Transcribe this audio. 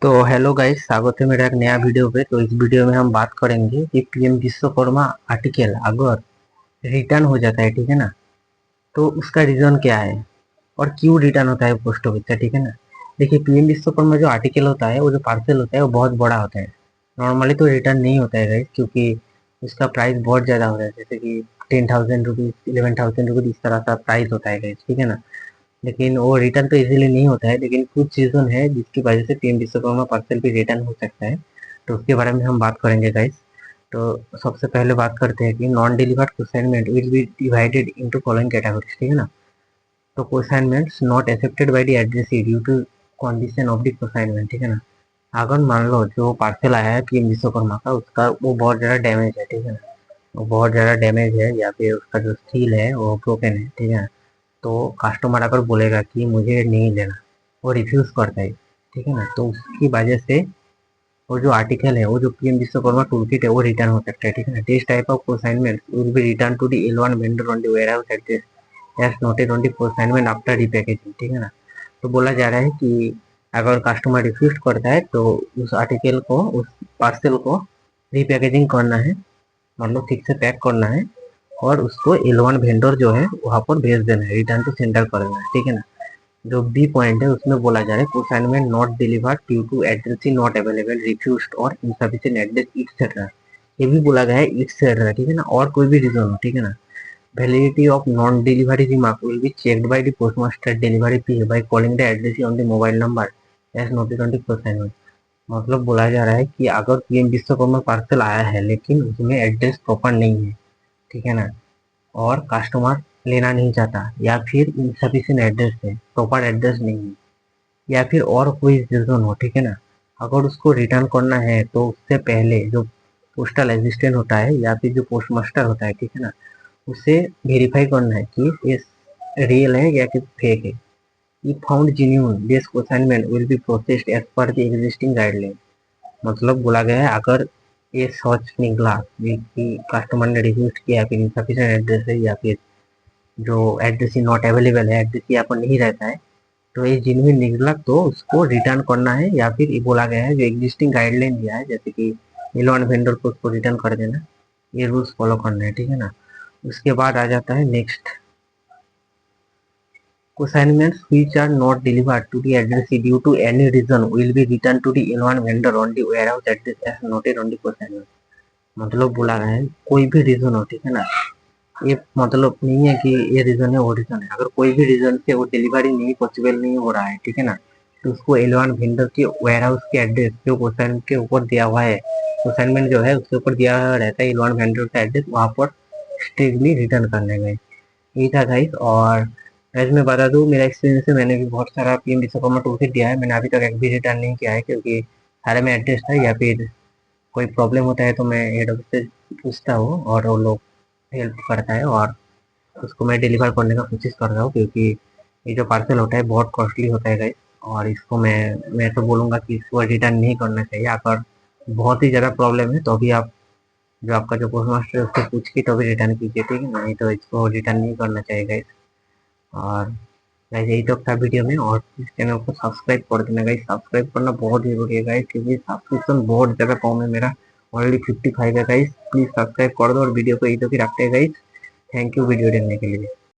तो hello guys, स्वागत है मेरा एक नया वीडियो पे। तो इस वीडियो में हम बात करेंगे कि पीएम विश्वकर्मा आर्टिकल अगर रिटर्न हो जाता है, ठीक है ना, तो उसका रीजन क्या है और क्यों रिटर्न होता है पोस्ट ऑफिस से, ठीक है ना। देखिए, पीएम विश्वकर्मा जो आर्टिकल होता है, वो जो पार्सल होता है, वो बहुत बड़ा होता है। नॉर्मली तो रिटर्न नहीं होता है गाइस, क्योंकि उसका प्राइस बहुत ज़्यादा होता है, जैसे कि 10,000 रुपीज़, 11,000 रुपीज़, इस तरह का प्राइस होता है गाइस, ठीक है ना। लेकिन वो रिटर्न तो इजीली नहीं होता है, लेकिन कुछ रीज़न है जिसकी वजह से पीएम विश्वकर्मा पार्सल भी रिटर्न हो सकता है। तो उसके बारे में हम बात करेंगे गाइस। तो सबसे पहले बात करते हैं कि non delivered consignment will be divided into following categories, ठीक है ना। तो consignments not accepted by the addressee due to condition of the consignment, ठीक है ना। अगर मान लो जो पार्सल आया है पीएम विश्वकर्मा का, उसका वो बहुत ज़्यादा डैमेज है, ठीक है ना। वो बहुत ज़्यादा डैमेज है या फिर उसका जो स्टील है वो ब्रोकन है, ठीक है ना। तो कस्टमर अगर बोलेगा कि मुझे नहीं लेना, वो रिफ्यूज़ करता है, ठीक है ना, तो उसकी वजह से वो जो आर्टिकल है, वो जो पीएम विश्वकर्मा टूल किट है, वो रिटर्न हो सकता है, ठीक है ना। This type of consignment will be return to the L1 vendor on the warehouse address as noted on the consignment after repackaging, ठीक है ना। तो बोला जा रहा है कि अगर कस्टमर रिफ्यूज करता है तो उस आर्टिकल को, उस पार्सल को रिपैकेजिंग करना है, मतलब ठीक से पैक करना है, और उसको L1 वेंडर जो है वहाँ पर भेज देना है, रिटर्न टू सेंडर कर देना है, ठीक है ना। जो बी पॉइंट है उसमें बोला जा रहा है consignment not delivered due to address not available, refused और इनसफिशिएंट एड्रेस एक्सेट्रा। ये भी बोला गया है एक्सेट्रा, ठीक है ना, और कोई भी रीजन हो, ठीक है ना। Validity of non delivery remark will be checked by the postmaster delivery P by calling the address on the mobile number as noted on the consignment. मतलब बोला जा रहा है कि अगर पीएम विश्वकर्मा पार्सल आया है लेकिन उसमें एड्रेस प्रॉपर नहीं है, ठीक है ना, और कस्टमर लेना नहीं चाहता, या फिर इनसफिशिएंट एड्रेस है, प्रॉपर एड्रेस नहीं है, या फिर और कोई रीजन हो, ठीक है ना। अगर उसको रिटर्न करना है तो उससे पहले जो पोस्टल असिस्टेंट होता है या फिर जो पोस्ट मास्टर होता है, ठीक है ना, उसे वेरीफाई करना है कि ये रियल है या कि फेक है। If found genuine, this consignment will be processed as per the existing guideline। मतलब बोला गया है अगर ये सच निकला कि कस्टमर ने रिक्वेस्ट किया फिर इनसफिशिएंट एड्रेस है, या फिर जो एड्रेस ही नॉट अवेलेबल है, एड्रेस यहाँ पर नहीं रहता है, तो ये जेन्युइन निकला तो उसको रिटर्न करना है, या फिर ये बोला गया है जो एग्जिस्टिंग गाइडलाइन दिया है, जैसे कि एल1 वेंडर को उसको रिटर्न कर देना, ये रूल्स फॉलो करना है, ठीक है ना। उसके बाद आ जाता है next, consignments which are not delivered to the addressee due to any reason will be returned to the L1 vendor on the warehouse address as noted on the consignment। मतलब बोला गया है कोई भी रीजन हो, ठीक है ना, ये मतलब नहीं है कि ये रीजन है वो रीजन है, अगर कोई भी रीजन से वो डिलीवरी नहीं पॉसिबल नहीं हो रहा है, ठीक है ना, तो उसको L1 वेंडर के वेयर हाउस के एड्रेस जो कंसाइनमेंट के ऊपर दिया हुआ है, कंसाइनमेंट जो है उसके ऊपर दिया हुआ रहता है L1 वेंडर का एड्रेस, वहाँ पर स्ट्रिक्टली रिटर्न करने गए। यही था गाइस। और गाइस मैं बता दूँ मेरा एक्सपीरियंस है, मैंने भी बहुत सारा पीएम विश्वकर्मा टूल किट दिया है, मैंने अभी तक एक भी रिटर्न नहीं किया है, क्योंकि सारे में एड्रेस था, या फिर कोई प्रॉब्लम होता है तो मैं हेड ऑफिस से पूछता हूँ और वो लोग हेल्प करता है, और उसको मैं डिलीवर करने का कोशिश कर रहा हूँ, क्योंकि ये जो पार्सल होता है बहुत कॉस्टली होता है गाइस। और इसको मैं तो बोलूँगा कि इसको रिटर्न नहीं करना चाहिए। अगर बहुत ही ज़्यादा प्रॉब्लम है तो भी आप जो आपका जो पोस्ट मास्टर है उससे पूछ के तो भी रिटर्न कीजिए, ठीक है, नहीं तो इसको रिटर्न नहीं करना चाहिए गाइस। और गाइस यही तो था वीडियो में, और इस चैनल को सब्सक्राइब कर देना गाइस, सब्सक्राइब करना बहुत जरूरी है गाइस, क्योंकि सब्सक्रिप्शन बहुत ज़्यादा कम है मेरा, ऑलरेडी 55 है गाइस। प्लीज़ सब्सक्राइब कर दो और वीडियो को यही तो फिर रखते हैं गाइस। थैंक यू वीडियो देखने के लिए।